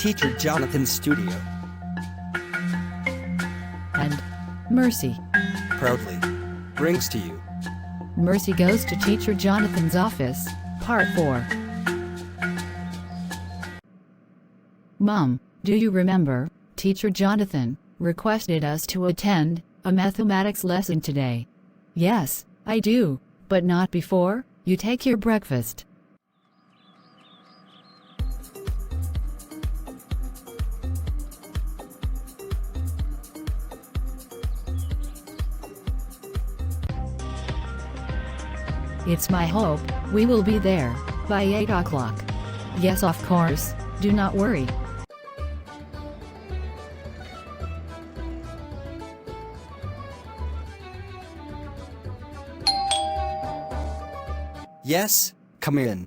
Teacher Jonathan's studio. And Mercy. Proudly brings to you Mercy Goes to Teacher Jonathan's Office, Part 4. Mom, do you remember, Teacher Jonathan requested us to attend a mathematics lesson today? Yes, I do, but not before you take your breakfast. It's my hope we will be there by 8 o'clock. Yes, of course, do not worry. Yes, come in.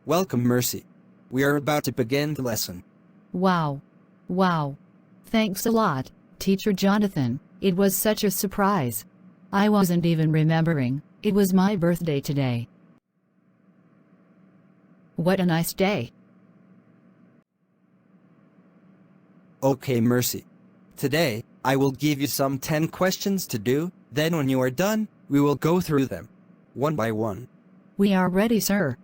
Welcome, Mercy. We are about to begin the lesson. Wow. Thanks a lot, Teacher Jonathan. It was such a surprise. I wasn't even remembering it was my birthday today. What a nice day. Okay, Mercy. Today, I will give you some 10 questions to do, then when you are done, we will go through them, one by one. We are ready, sir.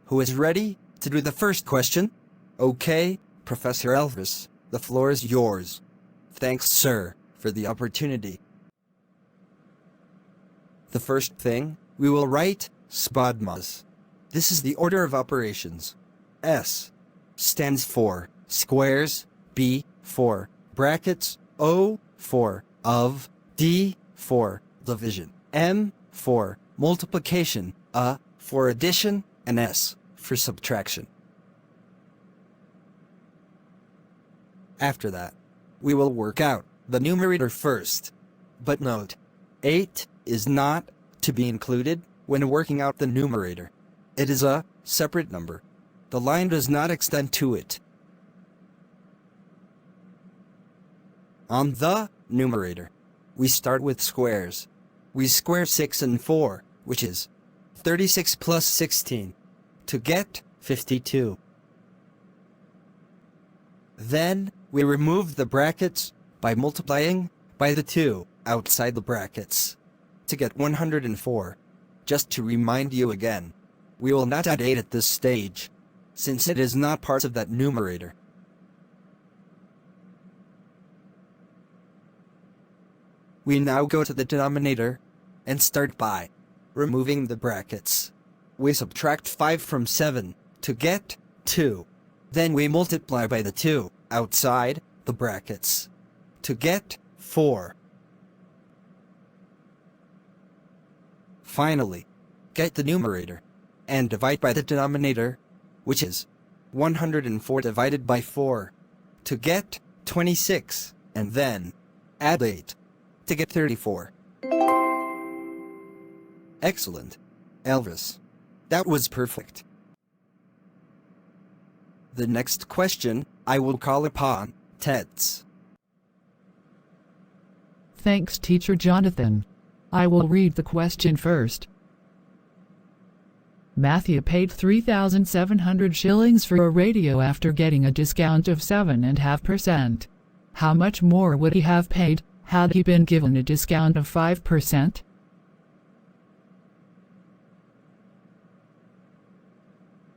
Who is ready to do the first question? Okay, Professor Elvis, the floor is yours. Thanks, sir, for the opportunity. The first thing, we will write SPODMAS. This is the order of operations. S stands for squares, B for brackets, O for of, D for division, M for multiplication, A for addition, and S for subtraction. After that, we will work out the numerator first. But note, 8 is not to be included when working out the numerator. It is a separate number. The line does not extend to it. On the numerator, we start with squares. We square 6 and 4, which is 36 plus 16, to get 52. Then, we remove the brackets by multiplying by the 2 outside the brackets to get 104. Just to remind you again, we will not add 8 at this stage, since it is not part of that numerator. We now go to the denominator and start by removing the brackets. We subtract 5 from 7 to get 2. Then we multiply by the 2 outside the brackets to get 4. Finally, get the numerator and divide by the denominator, which is 104 divided by 4, to get 26, and then add 8 to get 34. Excellent, Elvis. That was perfect. The next question I will call upon Ted's. Thanks, Teacher Jonathan. I will read the question first. Matthew paid 3,700 shillings for a radio after getting a discount of 7.5%. How much more would he have paid had he been given a discount of 5%?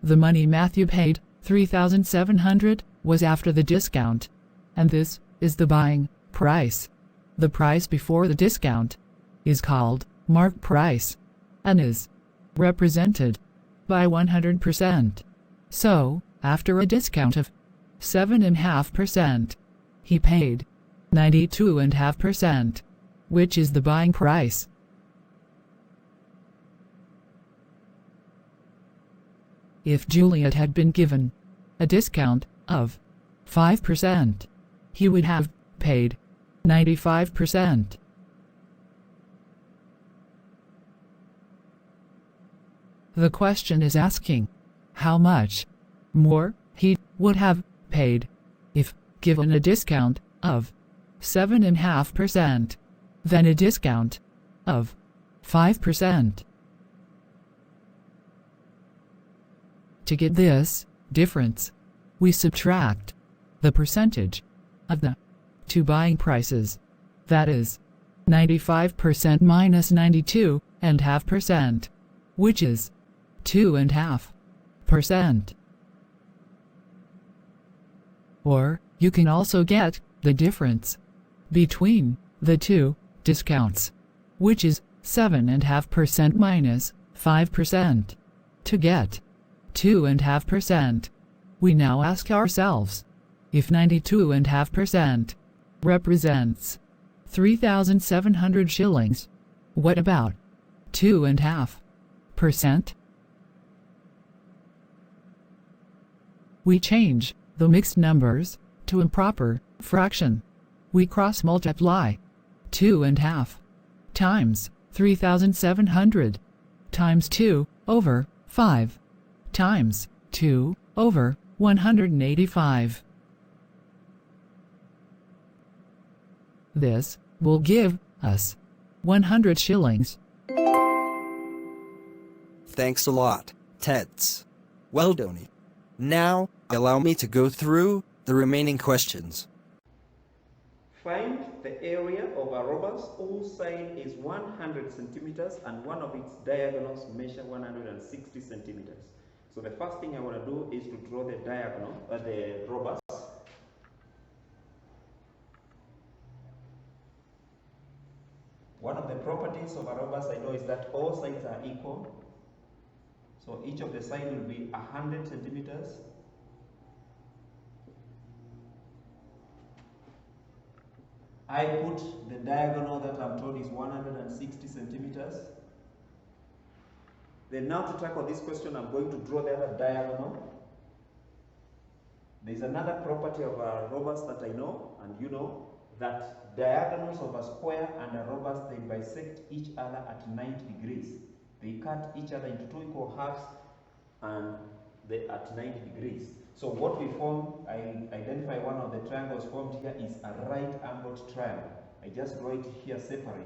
The money Matthew paid, 3,700, was after the discount. And this is the buying price. The price before the discount is called mark price and is represented by 100%. So, after a discount of 7.5%. He paid 92.5%, which is the buying price. If Juliet had been given a discount of 5%, he would have paid 95%. The question is asking how much more he would have paid if given a discount of 7.5% than a discount of 5%. To get this difference, we subtract the percentage of the two buying prices, that is, 95% minus 92.5%, which is 2.5%. Or, you can also get the difference between the two discounts, which is 7.5% minus 5%. To get 2.5%, we now ask ourselves if 92.5% represents 3,700 shillings. What about 2.5%? We change the mixed numbers to a proper fraction. We cross-multiply 2.5 times 3,700 times 2 over 5 times 2 over 185. This will give us 100 shillings. Thanks a lot, Teds. Well done. Now, allow me to go through the remaining questions. Find the area of a rhombus whose side is 100 centimeters and one of its diagonals measure 160 centimeters. So the first thing I want to do is to draw the diagonal, the rhombus. One of the properties of a rhombus I know is that all sides are equal. So each of the sides will be 100 centimeters. I put the diagonal that I'm told is 160 centimeters. Then now to tackle this question, I'm going to draw the other diagonal. There's another property of a rhombus that I know, and you know, that diagonals of a square and a rhombus, they bisect each other at 90 degrees. They cut each other into two equal halves and they at 90 degrees. So what we form, I identify one of the triangles formed here is a right-angled triangle. I just draw it here separately.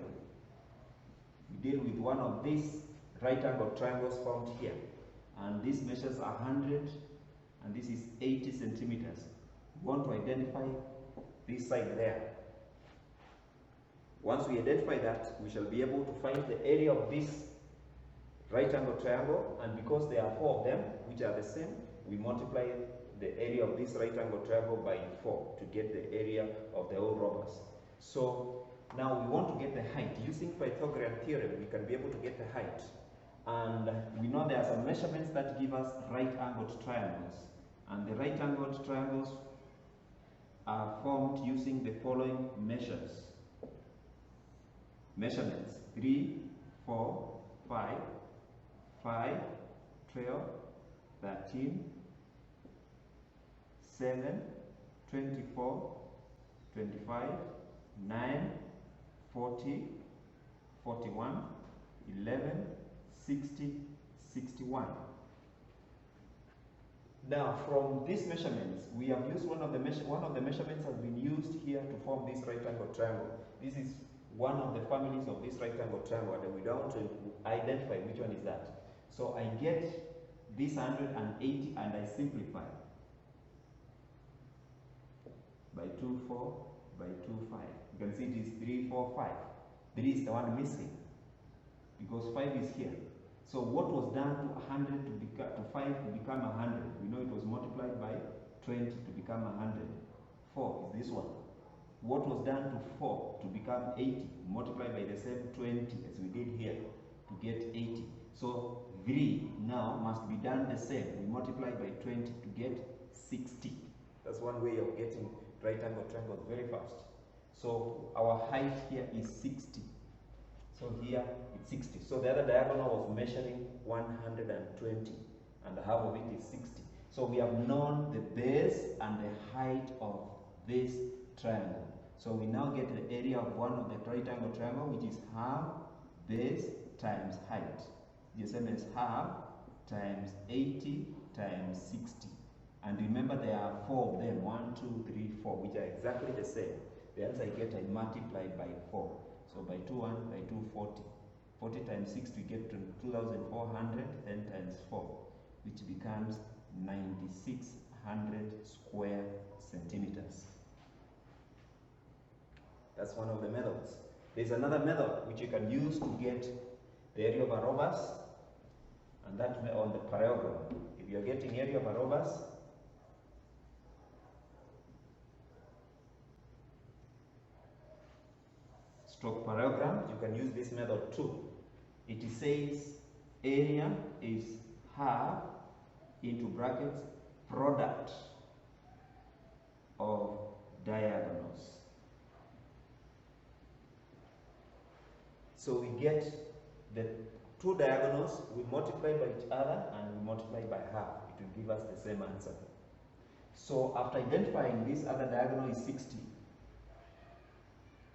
We deal with one of these right-angled triangles formed here. And this measures 100 and this is 80 centimeters. We want to identify this side there. Once we identify that, we shall be able to find the area of this right-angled triangle, and because there are four of them, which are the same, we multiply the area of this right-angled triangle by 4 to get the area of the whole rhombus. So now we want to get the height. Using Pythagorean theorem, we can be able to get the height. And we know there are some measurements that give us right-angled triangles. And the right-angled triangles are formed using the following measurements: 3, 4, 5, 5, 12, 13, 7, 24, 25, 9, 40, 41, 11, 60, 61. Now, from these measurements, we have used one of the measurements has been used here to form this right-angled triangle. This is one of the families of this right-angled triangle, and we don't identify which one is that. So I get this 180 and I simplify by 2, 4, by 2, 5. You can see it is 3, 4, 5. 3 is the one missing because 5 is here. So what was done to 5 to become 100? We know it was multiplied by 20 to become 100. 4 is this one. What was done to 4 to become 80? Multiplied by the same 20 as we did here to get 80. So 3 now must be done the same. We multiply by 20 to get 60. That's what one way of getting right angle triangles very fast. So our height here is 60. So here it's 60. So the other diagonal was measuring 120 and half of it is 60. So we have known the base and the height of this triangle. So we now get the area of one of the right angle triangle, which is half base times height. The same as half times 80 times 60. And remember there are 4 of them, 1, 2, 3, 4, which are exactly the same. The answer I get, I multiply by 4. So by 2, 1, by 2, 40. 40 times 6 we get to 2,400, then times 4, which becomes 9,600 square centimeters. That's one of the methods. There's another method which you can use to get the area of a rhombus, and that on the parallelogram. If you're getting area of a rhombus, stroke parallelogram, you can use this method too. It says area is half into brackets product of diagonals. So we get the two diagonals, we multiply by each other and we multiply by half. It will give us the same answer. So after identifying this other diagonal is 60,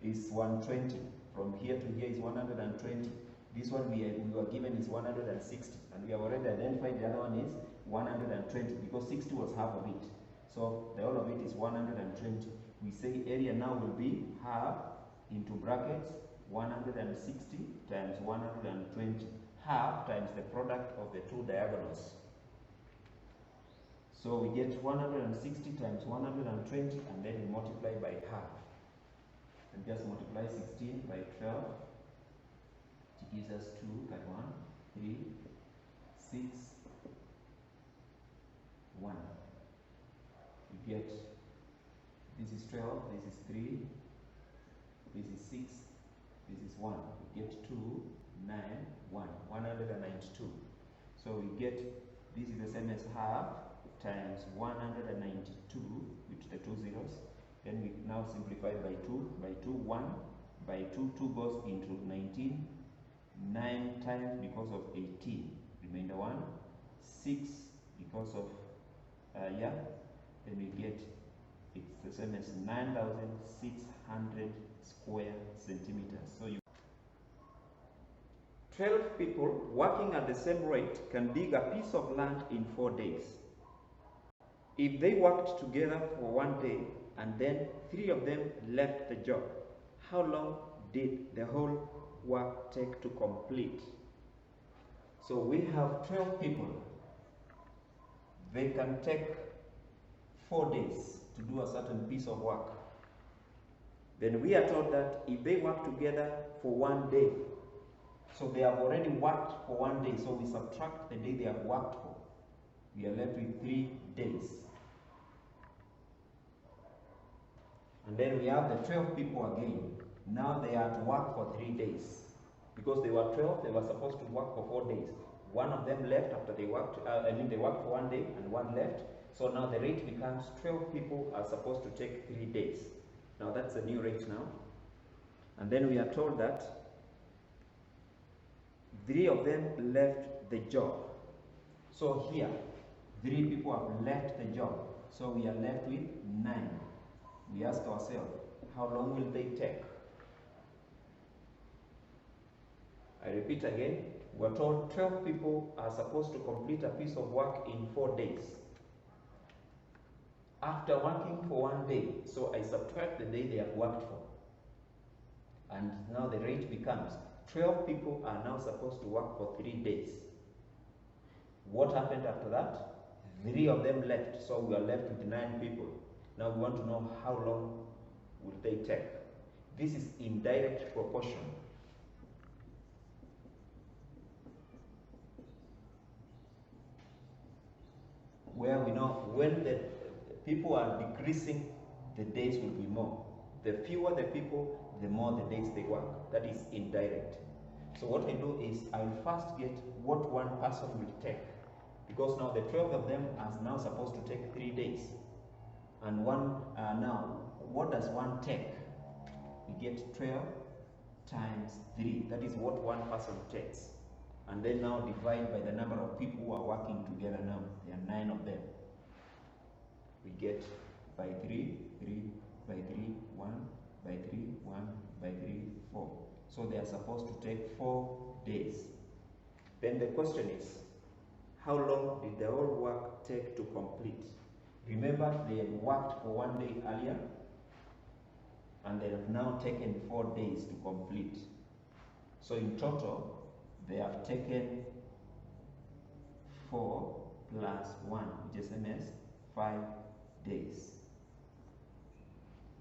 is 120. From here to here is 120. This one we were given is 160, and we have already identified the other one is 120 because 60 was half of it. So the whole of it is 120. We say area now will be half into brackets 160 times 120. Half times the product of the two diagonals. So we get 160 times 120, and then we multiply by half. And just multiply 16 by 12. It gives us 2, cut 1, 3, 6, 1. We get, this is 12, this is 3, this is 6, this is 1. We get 2, 9, 1, 192. So we get, this is the same as half times 192 with the 2 zeros. Then we now simplify by 2, 1, by 2, 2 goes into 19, 9 times because of 18, remainder 1, 6 because of, then we get, it's the same as 9,600 square centimeters. So 12 people working at the same rate can dig a piece of land in 4 days. If they worked together for 1 day, and then 3 of them left the job, how long did the whole work take to complete? So we have 12 people. They can take 4 days to do a certain piece of work. Then we are told that if they work together for 1 day, so they have already worked for 1 day, so we subtract the day they have worked for. We are left with 3 days. And then we have the 12 people again. Now they are to work for 3 days. Because they were 12, they were supposed to work for 4 days. One of them left after they worked, they worked for 1 day and one left. So now the rate becomes 12 people are supposed to take 3 days. Now that's a new rate now. And then we are told that 3 of them left the job. So here, 3 people have left the job. So we are left with 9. We ask ourselves, how long will they take? I repeat again, we're told 12 people are supposed to complete a piece of work in 4 days. After working for 1 day, so I subtract the day they have worked for. And now the rate becomes 12 people are now supposed to work for 3 days. What happened after that? 3 of them left, so we are left with 9 people. Now we want to know how long will they take. This is indirect proportion. Where we know when the people are decreasing, the days will be more. The fewer the people, the more the days they work. That is indirect. So what I do is I will first get what one person will take. Because now the 12 of them are now supposed to take 3 days. And now, what does 1 take? We get 12 times 3. That is what one person takes. And then now divide by the number of people who are working together now. There are 9 of them. We get by 3, 3, by 3, 1, by 3, 1, by 3, 4. So they are supposed to take 4 days. Then the question is, how long did the whole work take to complete? Remember, they had worked for 1 day earlier, and they have now taken 4 days to complete. So in total, they have taken 4 plus 1, which is same as 5 days.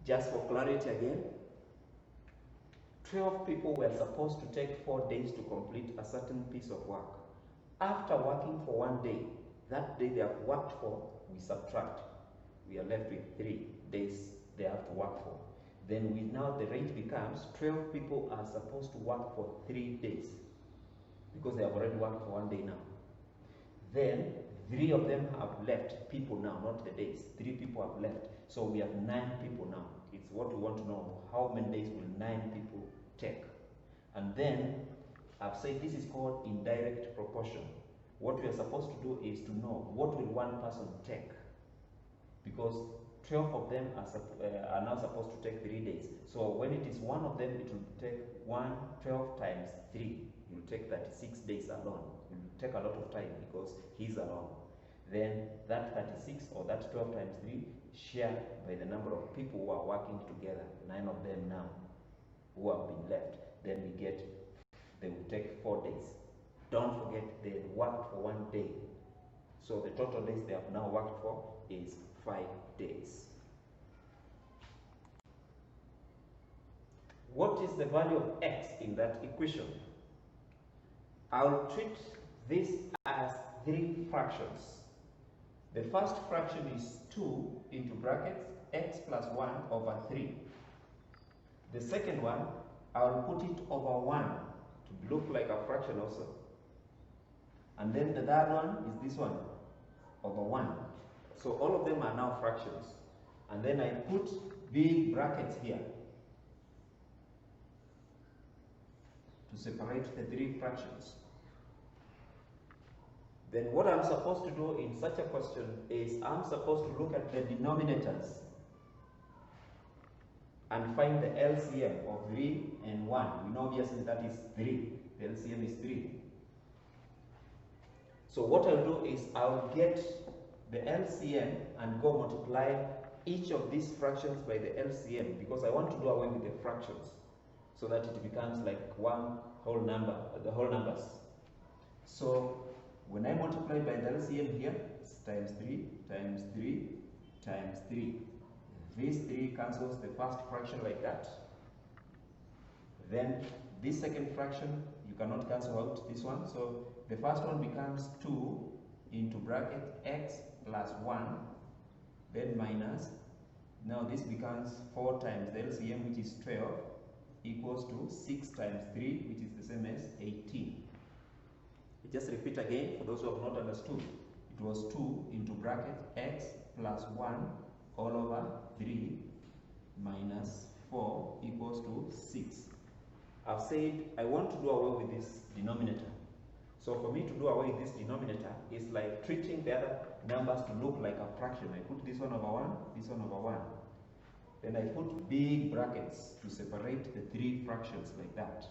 Just for clarity again, 12 people were supposed to take 4 days to complete a certain piece of work. After working for 1 day, that day they have worked for, we subtract. We are left with 3 days they have to work for. Then now the rate becomes 12 people are supposed to work for 3 days because they have already worked for 1 day now. Then 3 of them have left, people now, not the days. 3 people have left. So we have 9 people now. It's what we want to know. How many days will 9 people take? And then I've said this is called indirect proportion. What we are supposed to do is to know what will one person take, because 12 of them are now supposed to take 3 days. So when it is one of them, it will take 12 times 3. It will take 36 days alone. It will take a lot of time because he's alone. Then that 36 or that 12 times 3 shared by the number of people who are working together, 9 of them now who have been left. Then we get, they will take 4 days. Don't forget, they worked for 1 day. So the total days they have now worked for is 5 days. What is the value of x in that equation? I'll treat this as 3 fractions. The first fraction is 2 into brackets x plus 1 over 3. The second one, I'll put it over 1 to look like a fraction also. And then the third one is this one, over 1. So all of them are now fractions. And then I put big brackets here to separate the 3 fractions. Then what I'm supposed to do in such a question is I'm supposed to look at the denominators and find the LCM of 3 and 1. We know obviously that is 3. The LCM is 3. So what I'll do is I'll get the LCM and go multiply each of these fractions by the LCM, because I want to do away with the fractions so that it becomes like one whole number, the whole numbers. So when I multiply by the LCM here, it's times 3, times 3, times 3. This 3 cancels the first fraction like that. Then this second fraction, you cannot cancel out this one. So the first one becomes 2 into bracket x plus 1, then minus. Now this becomes 4 times the LCM, which is 12, equals to 6 times 3, which is the same as 18. Just repeat again for those who have not understood. It was 2 into bracket x plus 1 all over 3 minus 4 equals to 6. I've said I want to do away with this denominator. So for me to do away with this denominator is like treating the other numbers to look like a fraction. I put this one over 1, this one over 1. Then I put big brackets to separate the 3 fractions like that.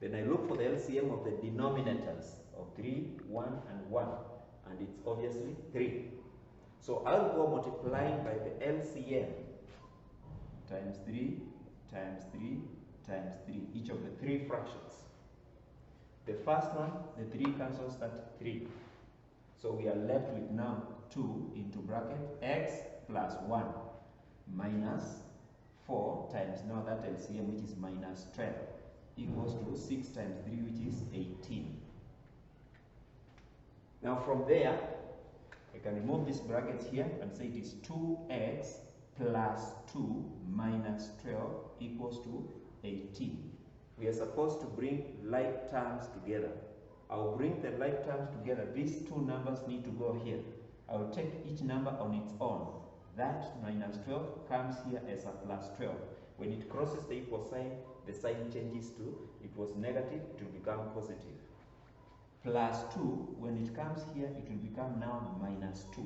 Then I look for the LCM of the denominators of 3, 1, and 1. And it's obviously 3. So I'll go multiplying by the LCM times 3, times 3, times 3, each of the 3 fractions. The first one, the 3 cancels that 3. So we are left with now 2 into bracket x plus 1 minus 4 times now that LCM, which is minus 12, equals to 6 times 3, which is 18. Now from there, I can remove these brackets here and say it is 2x plus 2 minus 12 equals to 18. We are supposed to bring like terms together. I'll bring the like terms together. These 2 numbers need to go here. I will take each number on its own. That minus 12 comes here as a plus 12. When it crosses the equal sign, the sign changes to, it was negative, it will become positive. Plus 2, when it comes here, it will become now minus 2.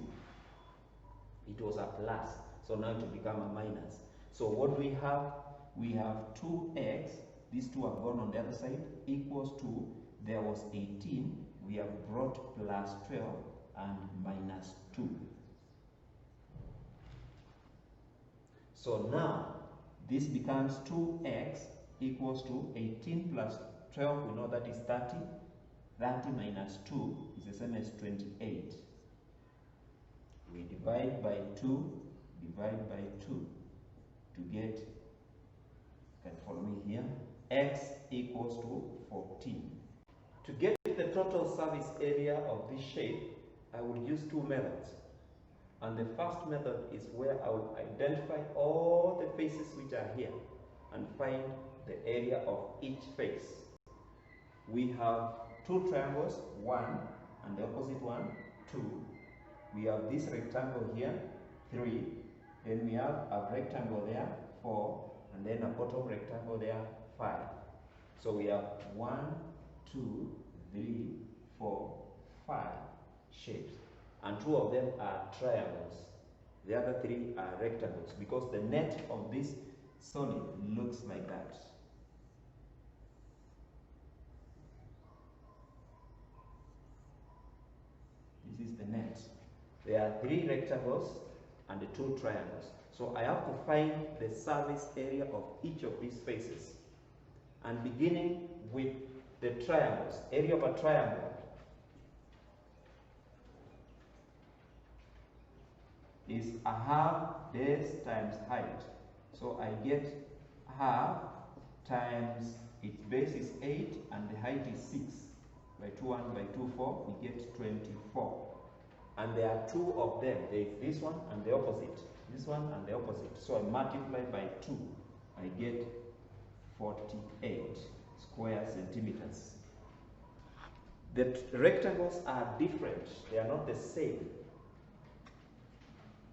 It was a plus, so now it will become a minus. So what do we have? We have 2x, these two have gone on the other side, equals to, there was 18, we have brought plus 12 and minus 2. So now, this becomes 2x equals to 18 plus 12, we know that is 30. 30 minus 2 is the same as 28. We divide by 2, divide by 2 to get, you can follow me here, x equals to 14. To get the total surface area of this shape, I will use two methods. And the first method is where I will identify all the faces which are here and find the area of each face. We have two triangles, 1 and the opposite one, 2. We have this rectangle here, 3. Then we have a rectangle there, 4. And then a bottom rectangle there, 5. So we have 1, 2, 3, 4, 5 shapes. And 2 of them are triangles. The other 3 are rectangles because the net of this solid looks like that. This is the net. There are 3 rectangles and the 2 triangles. So I have to find the surface area of each of these faces. And beginning with the triangles, area of a triangle is a half base times height. So I get half times its base is 8 and the height is 6. By 2 1 by 2 4, we get 24. And there are 2 of them. There is this one and the opposite. This one and the opposite. So I multiply by 2. I get 48 square centimeters. The rectangles are different. They are not the same.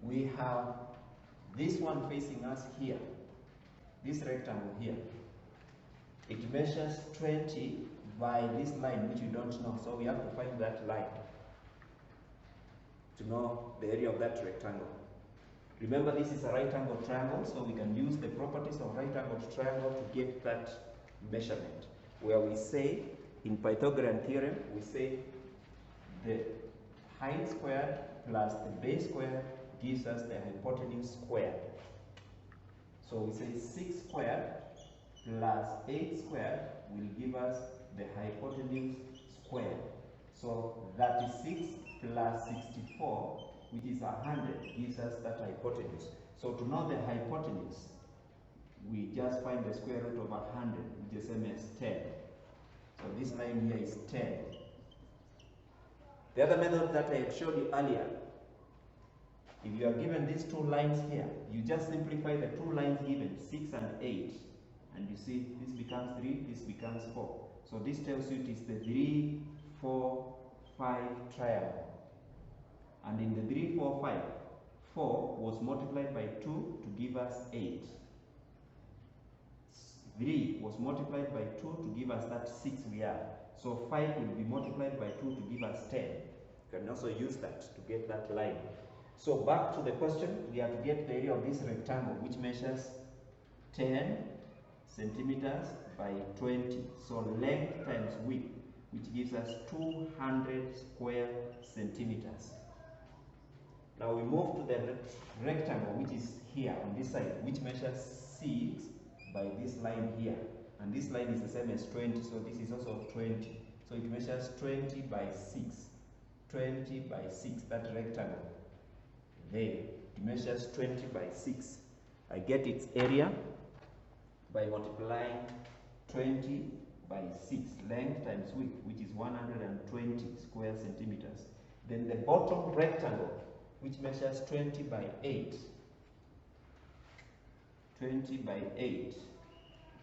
We have this one facing us here, this rectangle here. It measures 20 by this line which we don't know, so we have to find that line to know the area of that rectangle. Remember, this is a right angle triangle, so we can use the properties of right angle triangle to get that measurement, where we say in Pythagorean theorem, we say the height squared plus the base squared gives us the hypotenuse squared. So we say 6 squared plus 8 squared will give us the hypotenuse squared. So 36 plus 64, which is 100, gives us that hypotenuse. So to know the hypotenuse, we just find the square root of 100, which is the same as 10. So this line here is 10. The other method that I showed you earlier, if you are given these 2 lines here, you just simplify the 2 lines given, 6 and 8. And you see, this becomes 3, this becomes 4. So this tells you it is the 3, 4, 5 triangle. And in the 3, 4, 5, 4 was multiplied by 2 to give us 8. 3 was multiplied by 2 to give us that 6 we have. So 5 will be multiplied by 2 to give us 10. You can also use that to get that line. So back to the question, we have to get the area of this rectangle, which measures 10 centimeters by 20. So length times width, which gives us 200 square centimeters. Now we move to the rectangle, which is here on this side, which measures 6 by this line here. And this line is the same as 20, so this is also 20. So it measures 20 by 6. 20 by 6, that rectangle. There, it measures 20 by 6. I get its area by multiplying 20 by 6, length times width, which is 120 square centimeters. Then the bottom rectangle, which measures 20 by 8. 20 by 8,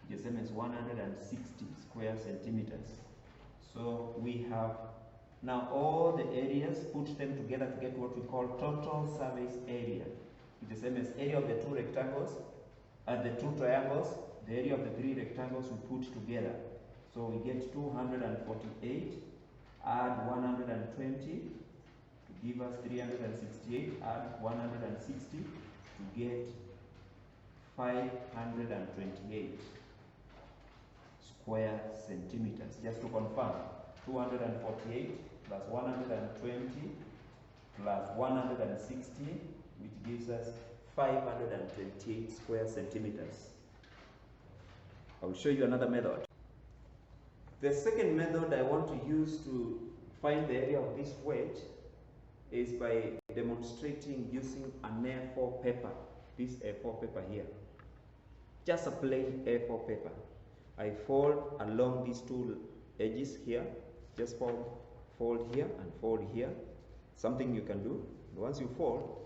which is the same as 160 square centimeters. So we have Now all the areas, put them together to get what we call total surface area. It's the same as area of the two rectangles, the two triangles, the area of the three rectangles we put together. So we get 248, add 120 to give us 368, add 160 to get 528 square centimeters. Just to confirm, 248 plus 120 plus 160, which gives us 528 square centimeters. I will show you another method. The second method I want to use to find the area of this wedge is by demonstrating using an A4 paper. This A4 paper here. Just a plain A4 paper. I fold along these two edges here. Just fold here and fold here. Something you can do. Once you fold,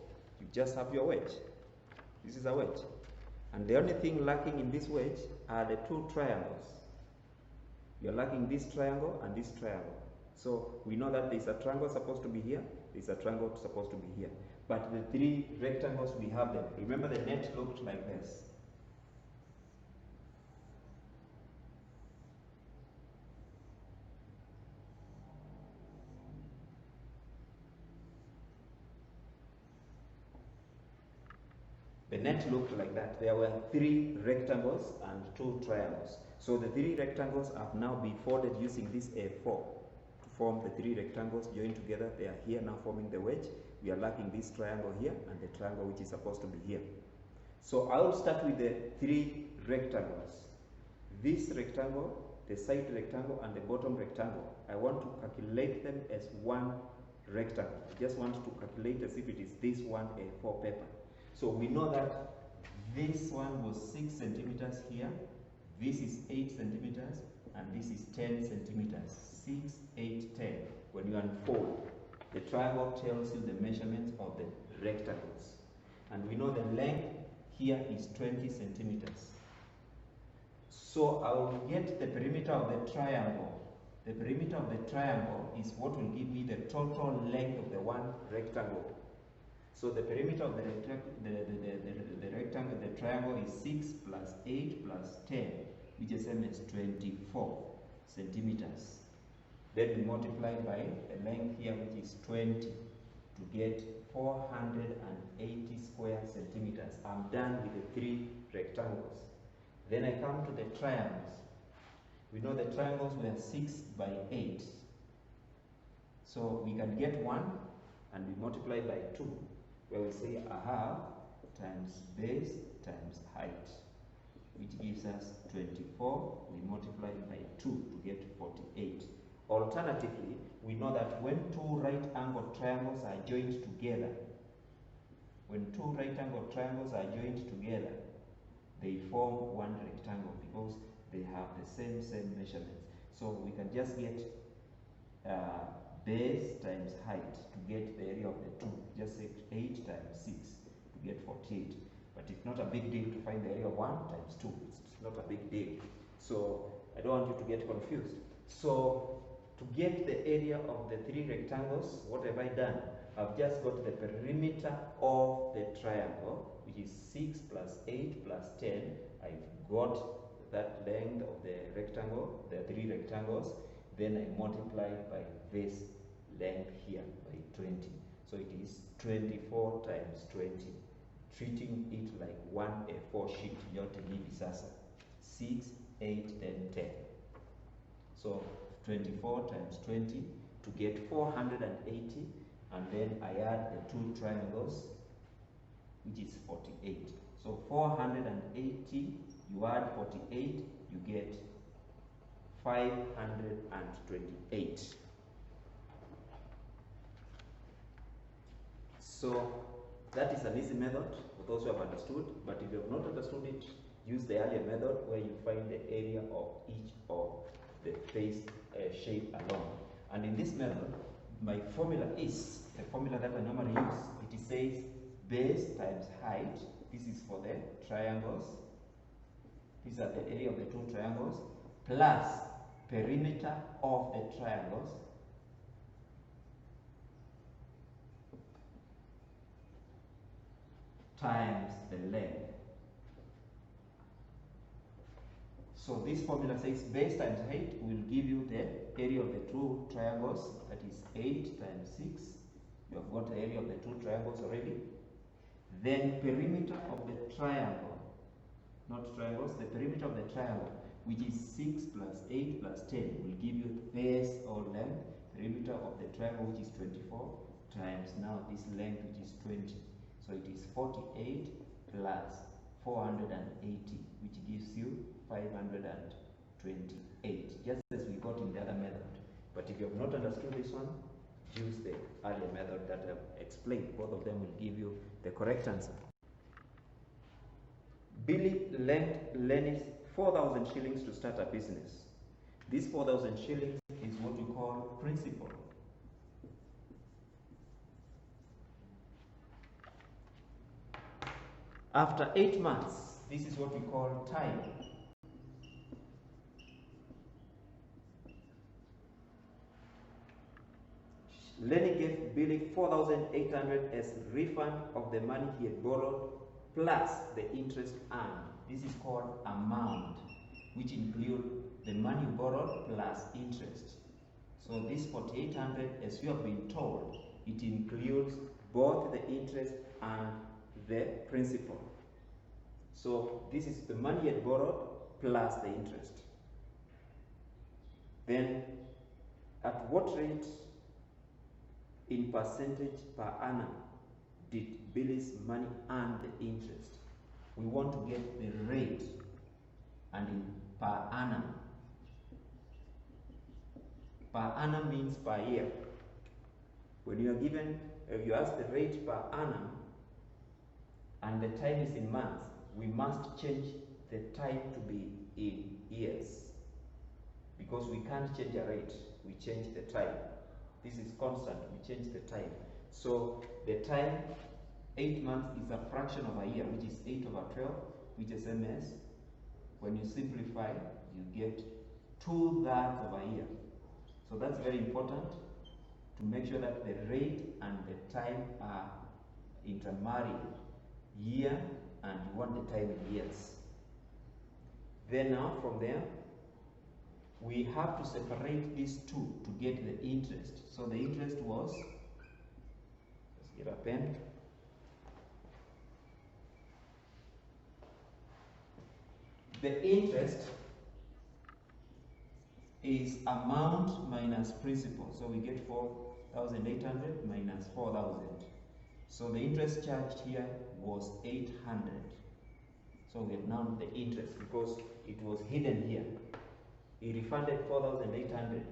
you just have your wedge. This is a wedge. And the only thing lacking in this wedge are the two triangles. You're lacking this triangle and this triangle. So we know that there's a triangle supposed to be here, there's a triangle supposed to be here. But the three rectangles, we have them. Remember the net looked like this. The net looked like that. There were three rectangles and two triangles. So the three rectangles have now been folded using this A4 to form the three rectangles joined together. They are here now forming the wedge. We are lacking this triangle here and the triangle which is supposed to be here. So I will start with the three rectangles. This rectangle, the side rectangle and the bottom rectangle. I want to calculate them as one rectangle. I just want to calculate as if it is this one A4 paper. So we know that this one was 6 centimeters here, this is 8 centimeters, and this is 10 centimeters. 6, 8, 10. When you unfold, the triangle tells you the measurements of the rectangles. And we know the length here is 20 centimeters. So I will get the perimeter of the triangle. The perimeter of the triangle is what will give me the total length of the one rectangle. So the perimeter of the rectangle, the triangle is 6 plus 8 plus 10, which is same as 24 centimeters. Then we multiply by the length here, which is 20, to get 480 square centimeters. I'm done with the three rectangles. Then I come to the triangles. We know the triangles were 6 by 8. So we can get 1 and we multiply by 2. Where we say a half times base times height, which gives us 24. We multiply by 2 to get 48. Alternatively, we know that when two right angle triangles are joined together, they form one rectangle because they have the same measurements. So we can just get base times height to get the area of the two. Just say 8 times 6 to get 48. But it's not a big deal to find the area of 1 times 2. It's not a big deal. So I don't want you to get confused. So to get the area of the three rectangles, what have I done? I've just got the perimeter of the triangle, which is 6 plus 8 plus 10. I've got that length of the rectangle, the three rectangles. Then I multiply by this length here by 20. So it is 24 times 20, treating it like one A4 sheet. Yote hivi sasa 6, 8, then 10. So 24 times 20 to get 480, and then I add the two triangles, which is 48. So 480, you add 48, you get 528. So that is an easy method for those who have understood, but if you have not understood it, use the earlier method where you find the area of each of the face shape alone. And in this method, my formula is the formula that I normally use. It says base times height. This is for the triangles. These are the area of the two triangles, plus perimeter of the triangles, times the length. So this formula says base times height will give you the area of the two triangles, that is 8 times 6. You have got the area of the two triangles already. Then perimeter of the triangle, not triangles, the perimeter of the triangle, which is 6 plus 8 plus 10, will give you the base or length. Perimeter of the triangle, which is 24, times now this length, which is 20. So it is 48 plus 480, which gives you 528, just as we got in the other method. But if you have not understood this one, use the earlier method that I've explained. Both of them will give you the correct answer. Billy lent Lenny 4,000 shillings to start a business. This 4,000 shillings is what we call principal. After 8 months, this is what we call time. Lenny gave Billy 4,800 as refund of the money he had borrowed plus the interest earned. This is called amount, which includes the money borrowed plus interest. So this 4,800, as you have been told, it includes both the interest and the principal. So this is the money he had borrowed plus the interest. Then at what rate in percentage per annum did Billy's money earn the interest? We want to get the rate and in per annum. Per annum means per year. When you are given, you ask the rate per annum and the time is in months, we must change the time to be in years, because we can't change a rate, we change the time. This is constant, we change the time. So the time, 8 months, is a fraction of a year, which is 8 over 12, which is MS. When you simplify, you get 2/3 of a year. So that's very important to make sure that the rate and the time are intermarried, year, and you want the time in years. Then now from there, we have to separate these two to get the interest. So the interest was, let's get a pen. The interest is amount minus principal. So we get 4,800 minus 4,000. So the interest charged here was 800. So we have now the interest because it was hidden here. He refunded 4,800.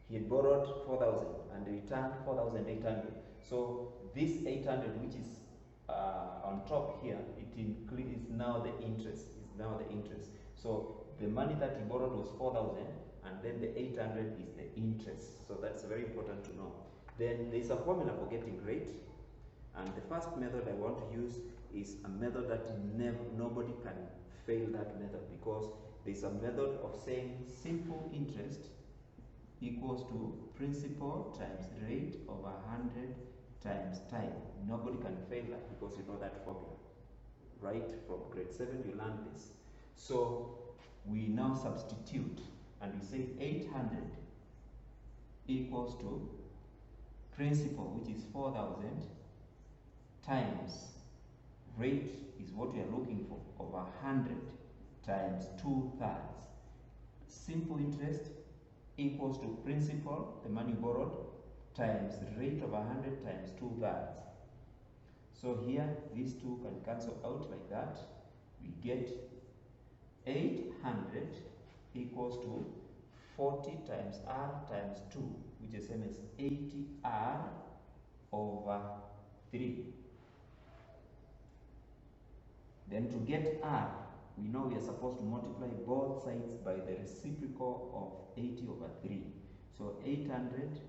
He had borrowed 4,000 and returned 4,800. So this 800, which is on top here, it includes now the interest. Is now the interest. So the money that he borrowed was 4,000, and then the 800 is the interest. So that's very important to know. Then there's a formula for getting rate, and the first method I want to use is a method that nobody can fail that method, because there's a method of saying simple interest equals to principal times rate over 100 times time. Nobody can fail that because you know that formula. Right from grade 7 you learned this. So we now substitute and we say 800 equals to principal, which is 4,000, times rate is what we are looking for, over 100 times 2/3. Simple interest equals to principal, the money borrowed, times rate of 100 times 2/3. So here these two can cancel out like that. We get 800 equals to 40 times r times 2, which is same as 80r over 3. Then to get r, we know we are supposed to multiply both sides by the reciprocal of 80 over 3. So 800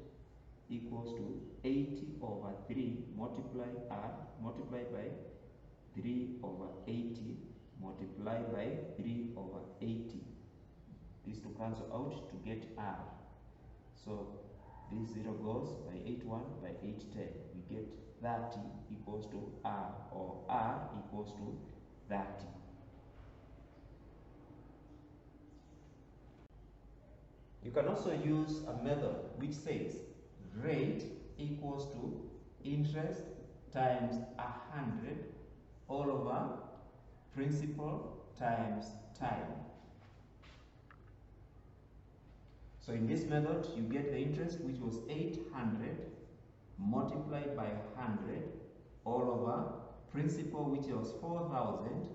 equals to 80 over 3 multiply r multiplied by 3 over 80 multiplied by 3 over 80. These to cancel out to get r. So this 0 goes by 8 1 by 8 10. We get 30 equals to R, or R equals to 30. You can also use a method which says rate equals to interest times 100 all over principal times time. So in this method, you get the interest, which was 800 multiplied by 100 all over principal, which was 4,000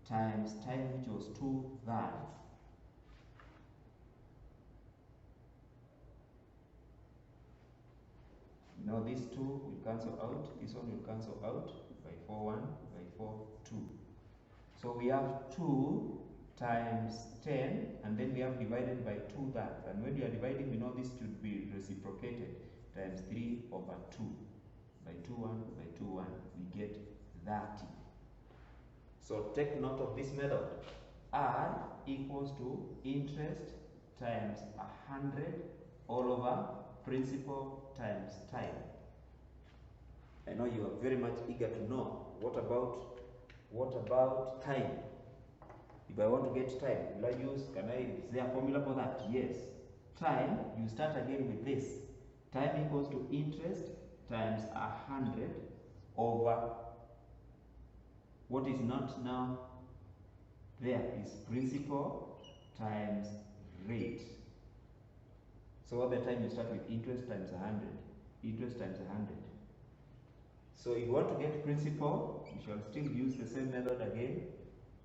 times time, which was 2/3. Now these two will cancel out, this one will cancel out, by 4 1, by 4 2. So we have 2 times 10, and then we have divided by 2/3. And when we are dividing, we know this should be reciprocated, times 3 over 2. By 2 1, by 2 1, we get 30. So take note of this method. R equals to interest times 100 all over principal times time. I know you are very much eager to know, what about time? If I want to get time, will I use, is there a formula for that? Yes. Time, you start again with this. Time equals to interest times 100 over what is not now there is principal times rate. So all the time you start with interest times 100, interest times 100. So if you want to get principal, you shall still use the same method again.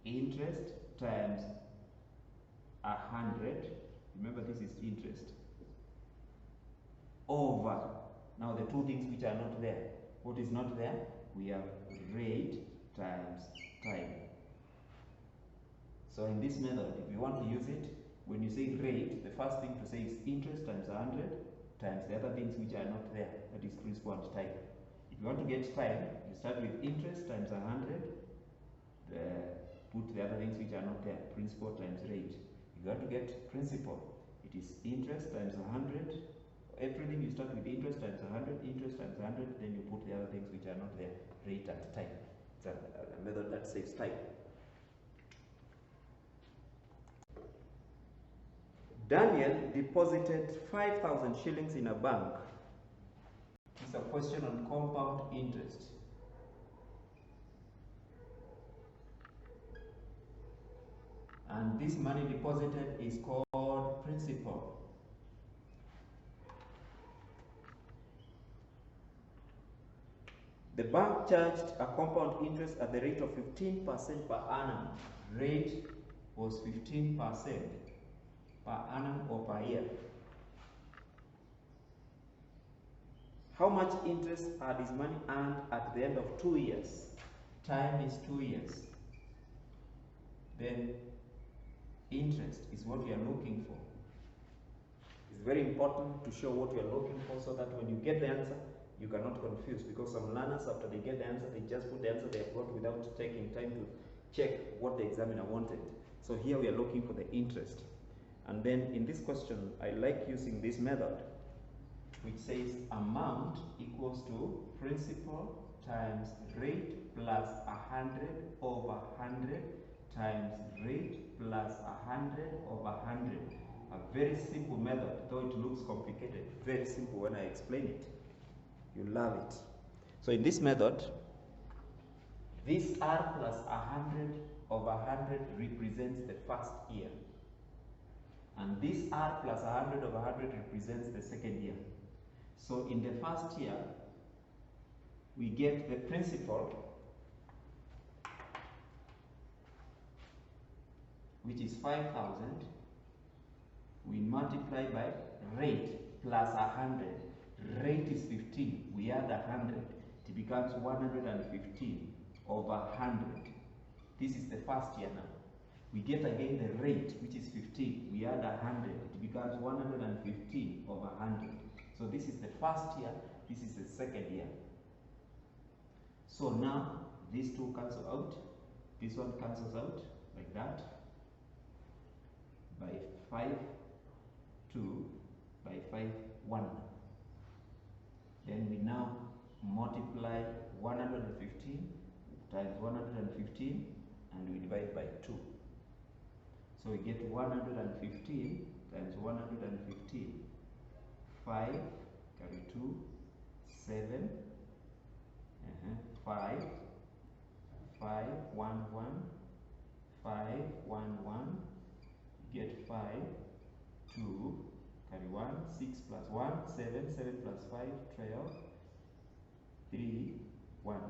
Interest times 100. Remember, this is interest. Over. Now the two things which are not there. What is not there? We have rate times time. So in this method, if you want to use it, when you say rate, the first thing to say is interest times 100 times the other things which are not there, that is principal and time. If you want to get time, you start with interest times 100, put the other things which are not there, principal times rate. If you want to get principal, it is interest times 100. Everything you start with interest times 100, interest times 100, then you put the other things which are not there, rate and time. It's a method that saves time. Daniel deposited 5,000 shillings in a bank. It's a question on compound interest. And this money deposited is called principal. The bank charged a compound interest at the rate of 15% per annum. Rate was 15% per annum or per year. How much interest had his money earned at the end of 2 years? Time is 2 years. Then interest is what we are looking for. It's very important to show what we are looking for so that when you get the answer, you cannot confuse, because some learners, after they get the answer, they just put the answer they have got without taking time to check what the examiner wanted. So here we are looking for the interest. And then in this question, I like using this method, which says amount equals to principal times rate plus 100 over 100 times rate plus 100 over 100. A very simple method, though it looks complicated. Very simple when I explain it. You love it. So in this method, this R plus 100 over 100 represents the first year. And this R plus 100 over 100 represents the second year. So in the first year, we get the principal, which is 5,000. We multiply by rate plus 100. Rate is 15. We add 100. It becomes 115 over 100. This is the first year now. We get again the rate, which is 15. We add 100. It becomes 115 over 100. So this is the first year. This is the second year. So now these two cancel out. This one cancels out like that. By 5, 2, by 5, 1. Then we now multiply 115 times 115 and we divide by 2. So we get 115 times 115, 5, carry 2, 7, 5, 5, 1, 1, 5, 1, 1, get 5, 2, carry 1, 6 plus 1, 7, 7 plus 5, 12, 3, 1.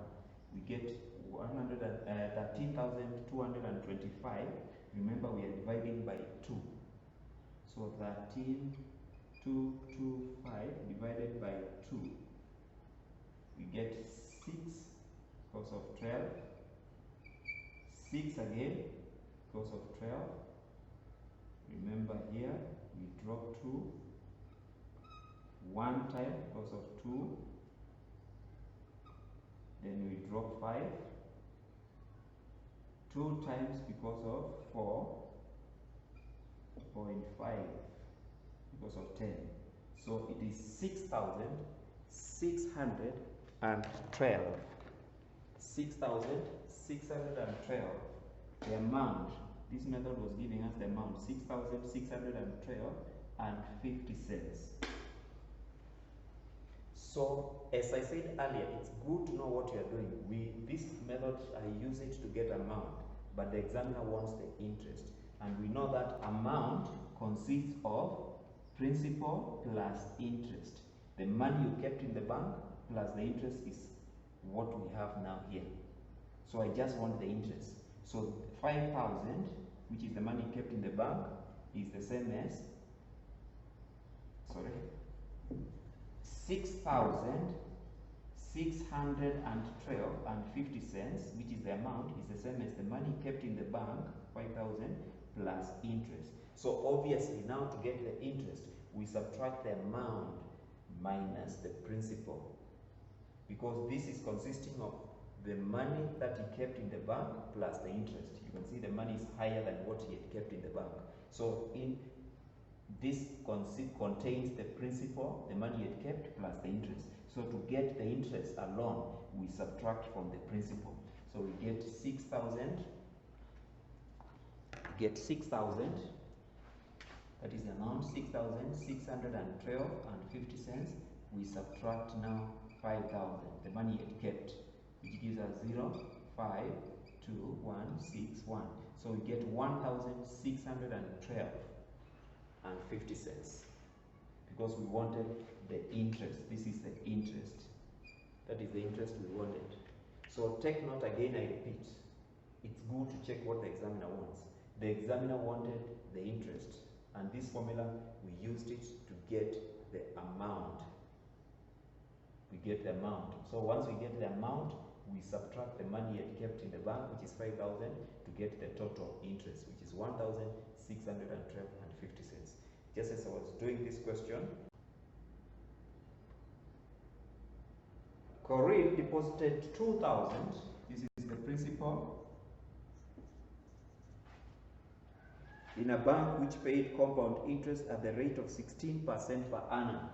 We get 13,225. Remember, we are dividing by 2. So 13,225 divided by 2. We get 6 because of 12. 6 again because of 12. Remember here, we drop 2. 1 time because of 2. Then we drop 5. 2 times because of 4.5 because of 10. So it is 6,612. 6,612. The amount, this method was giving us the amount 6,612 and 50 cents. So, as I said earlier, it's good to know what you are doing. This method, I use it to get amount, but the examiner wants the interest. And we know that amount consists of principal plus interest. The money you kept in the bank plus the interest is what we have now here. So I just want the interest. So 5,000, which is the money kept in the bank, is the same as, 6,612 and 50 cents, which is the amount, is the same as the money kept in the bank, 5,000 plus interest. So obviously now to get the interest, we subtract the amount minus the principal, because this is consisting of the money that he kept in the bank plus the interest. You can see the money is higher than what he had kept in the bank. So this contains the principal, the money he had kept, plus the interest. So to get the interest alone, we subtract from the principal. So we get 6,000. That is the amount, 6,612 and 50 cents. We subtract now 5,000, the money he had kept, which gives us 0, 5, 2, 1, 6, 1. So we get 1,612 and 50 cents, because we wanted the interest. This is the interest. That is the interest we wanted. So take note again, I repeat, it's good to check what the examiner wants. The examiner wanted the interest, and this formula, we used it to get the amount. We get the amount. So once we get the amount, we subtract the money he had kept in the bank, which is 5,000, to get the total interest, which is 1,612 and 50 cents. Just as I was doing this question, Corinne deposited 2,000. This is the principal, in a bank which paid compound interest at the rate of 16% per annum.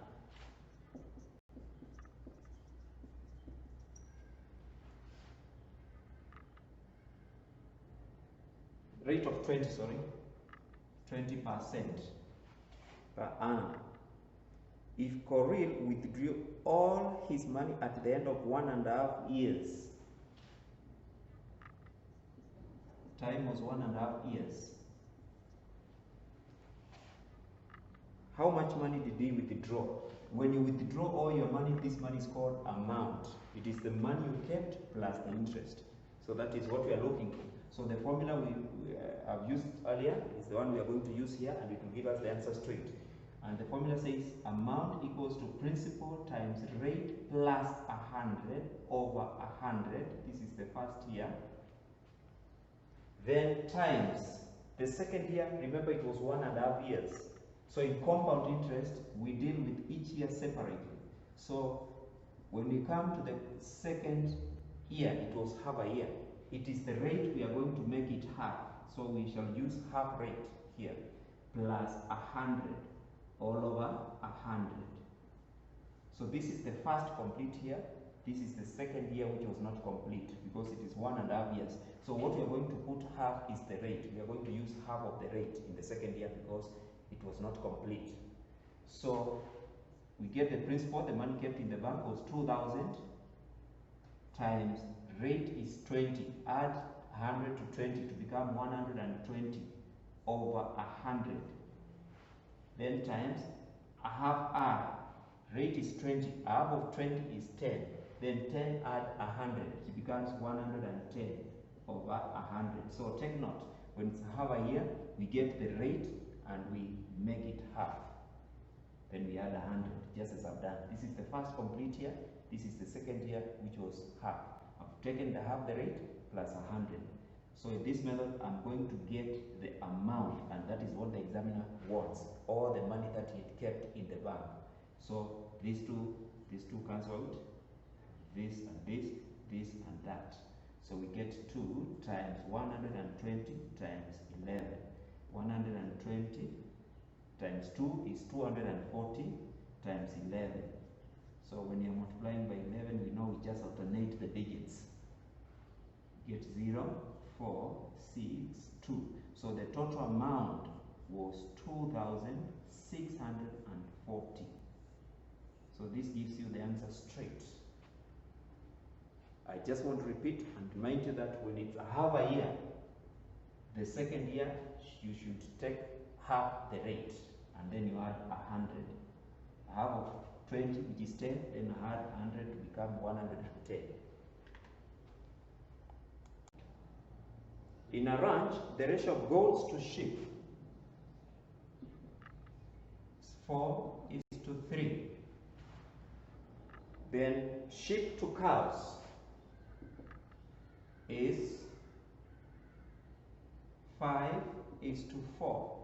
Rate of 20% per annum. If Corinne withdrew all his money at the end of 1.5 years, time was 1.5 years, how much money did he withdraw? When you withdraw all your money, this money is called amount. It is the money you kept plus the interest. So that is what we are looking for. So the formula we have used earlier is the one we are going to use here, and it will give us the answer straight. And the formula says amount equals to principal times rate plus 100 over 100. This is the first year. Then times the second year. Remember, it was 1.5 years. So in compound interest, we deal with each year separately. So when we come to the second year, it was half a year. It is the rate we are going to make it half. So we shall use half rate here, plus 100 all over 100. So this is the first complete year, This is the second year which was not complete because it is 1.5 years. So what we are going to put half is the rate. We are going to use half of the rate in the second year because it was not complete. So we get the principal, the money kept in the bank was 2,000 times rate is 20. Add 100 to 20 to become 120 over 100. Then times a half R. Rate is 20. Half of 20 is 10. Then 10 add 100. It becomes 110 over 100. So take note, when it's half a year, we get the rate and we make it half. Then we add 100, just as I've done. This is the first complete year. This is the second year, which was half. I've taken the half the rate plus 100. So in this method, I'm going to get the amount, and that is what the examiner wants, or the money that he had kept in the bank. So these two cancel out, this and this and that. So we get 2 times 120 times 11. 120 times 2 is 240 times 11. So when you're multiplying by 11, we know we just alternate the digits. Get 0, 4, 6, 2. So the total amount was 2,640. So this gives you the answer straight. I just want to repeat and remind you that when it's a half a year, the second year you should take half the rate and then you add 100. Half of 20, which is 10, then add 100 to become 110. In a ranch, the ratio of goats to sheep is 4:3. Then sheep to cows is 5:4.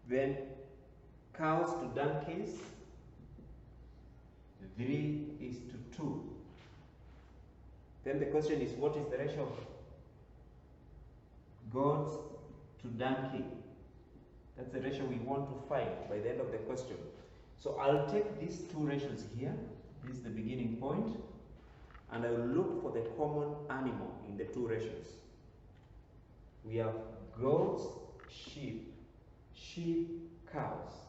Then cows to donkeys 3:2. Then the question is, what is the ratio of goats to donkey? That's the ratio we want to find by the end of the question. So I'll take these two ratios here. This is the beginning point, and I will look for the common animal in the two ratios. We have goats, sheep, cows.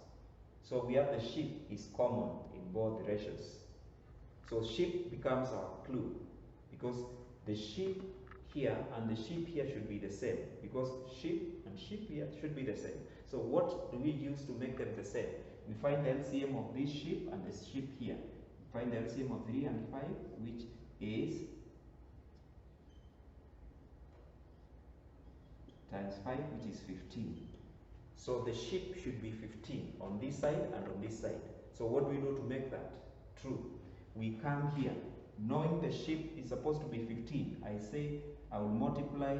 So we have the sheep is common in both the ratios. So sheep becomes our clue, because the sheep here and the sheep here should be the same, because sheep and sheep here should be the same. So what do we use to make them the same? We find the LCM of this sheep and the sheep here. We find the LCM of 3 and 5, which is times 5, which is 15. So the sheep should be 15 on this side and on this side. So what do we do to make that true? We come here. Knowing the sheep is supposed to be 15, I say I will multiply.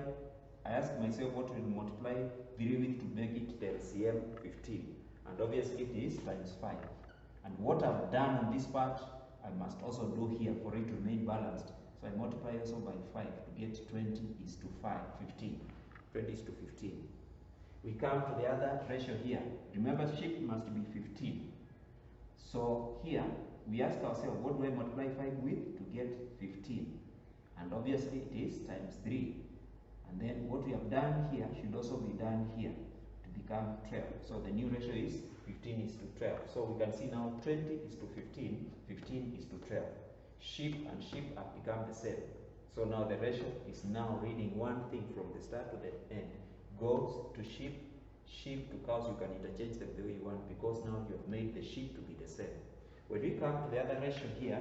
I ask myself what will multiply 3 with to make it the LCM 15. And obviously it is times 5. And what I've done on this part, I must also do here for it to remain balanced. So I multiply also by 5 to get 20:15. 20:15. We come to the other ratio here. Remember, sheep must be 15. So here, we ask ourselves, what do I multiply 5 with to get 15? And obviously it is times 3. And then what we have done here should also be done here to become 12. So the new ratio is 15:12. So we can see now 20:15, 15:12. Sheep and sheep have become the same. So now the ratio is now reading one thing from the start to the end. Goats to sheep, sheep to cows. You can interchange them the way you want, because now you have made the sheep to be the same. When we come to the other ratio here,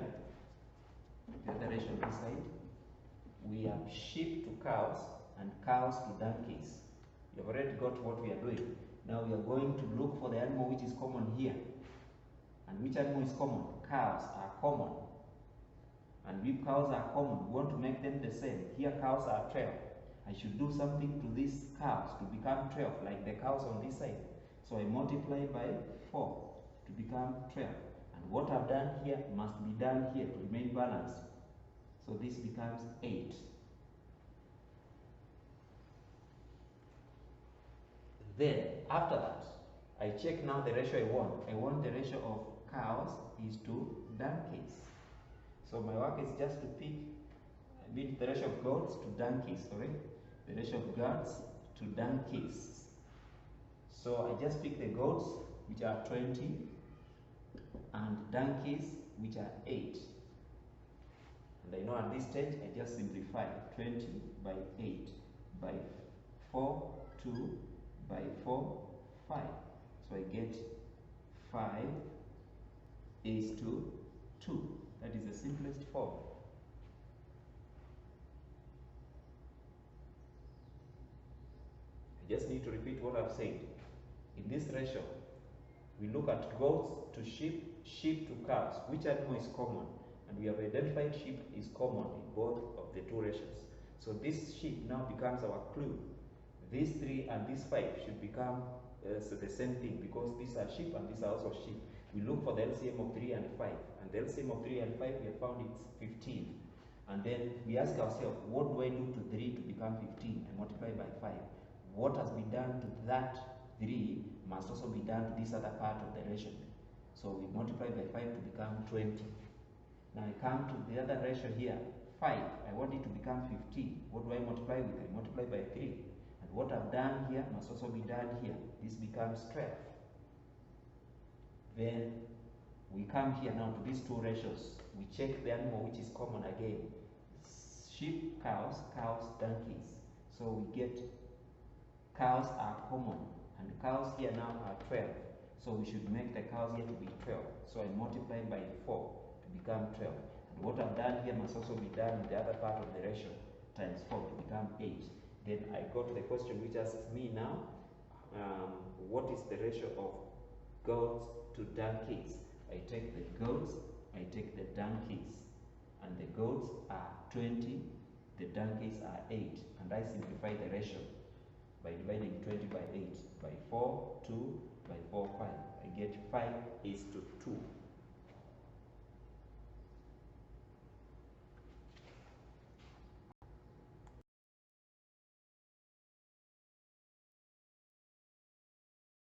the other ratio on this side, we have sheep to cows and cows to donkeys. You've already got what we are doing. Now we are going to look for the animal which is common here. And which animal is common? Cows are common. And if cows are common, we want to make them the same. Here cows are 12. I should do something to these cows to become 12, like the cows on this side. So I multiply by 4 to become 12. And what I've done here must be done here to remain balanced. So this becomes 8. Then, after that, I check now the ratio I want. I want the ratio of cows is to donkeys. So my work is just to pick the ratio of goats to donkeys, sorry. The ratio of goats to donkeys. So I just pick the goats, which are 20, and donkeys, which are 8. And I know at this stage, I just simplify 20 by 8 by 4, 2 by 4, 5. So I get 5 is to 2. That is the simplest form. I just need to repeat what I've said. In this ratio, we look at goats to sheep, sheep to cows. Which animal is common? And we have identified sheep is common in both of the two ratios. So this sheep now becomes our clue. These 3 and these 5 should become so the same thing, because these are sheep and these are also sheep. We look for the LCM of 3 and 5, and the LCM of 3 and 5 we have found it's 15. And then we ask ourselves, what do I do to 3 to become 15 and multiply by 5? What has been done to that 3 must also be done to this other part of the ratio. So we multiply by 5 to become 20. Now I come to the other ratio here, 5. I want it to become 15. What do I multiply with? I multiply by 3. And what I've done here must also be done here. This becomes 12. Then we come here now to these two ratios. We check the animal which is common again. Sheep, cows, cows, donkeys. So we get cows are common, and the cows here now are 12. So we should make the cows here to be 12. So I multiply by 4 to become 12. And what I've done here must also be done in the other part of the ratio, times 4 to become 8. Then I go to the question which asks me now, what is the ratio of goats to donkeys? I take the goats, I take the donkeys, and the goats are 20, the donkeys are 8, and I simplify the ratio by dividing 20 by 8 by 4, 2, by 4, 5. I get 5 is to 2.